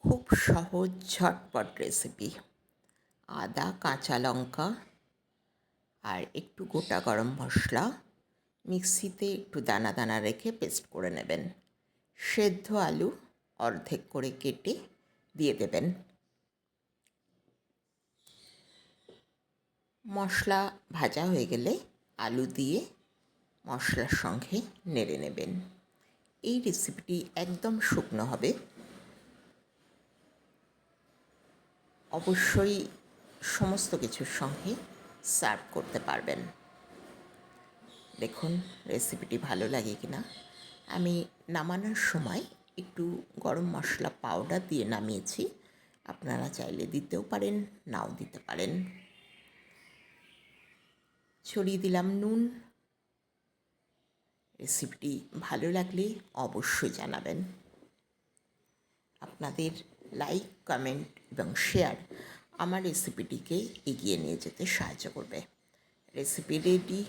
খুব সহজ ঝটপট রেসিপি। আদা, কাঁচা লঙ্কা আর একটু গোটা গরম মশলা মিক্সিতে একটু দানা দানা রেখে পেস্ট করে নেবেন। সেদ্ধ আলু অর্ধেক করে কেটে দিয়ে দেবেন। মশলা ভাজা হয়ে গেলে আলু দিয়ে মশলার সঙ্গে নেড়ে নেবেন। এই রেসিপিটি একদম শুকনো হবে। অবশ্যই সমস্ত কিছুর সঙ্গে সার্ভ করতে পারবেন। দেখুন রেসিপিটি ভালো লাগে কিনা। আমি নামানোর সময় একটু গরম মশলা পাউডার দিয়ে নামিয়েছি। আপনারা চাইলে দিতেও পারেন, নাও দিতে পারেন। ছড়িয়ে দিলাম নুন। রেসিপিটি ভালো লাগলে অবশ্যই জানাবেন। আপনাদের লাইক, কমেন্ট এবং শেয়ার আমার রেসিপিটিকে এগিয়ে নিয়ে যেতে সাহায্য করবে। Recipe ready.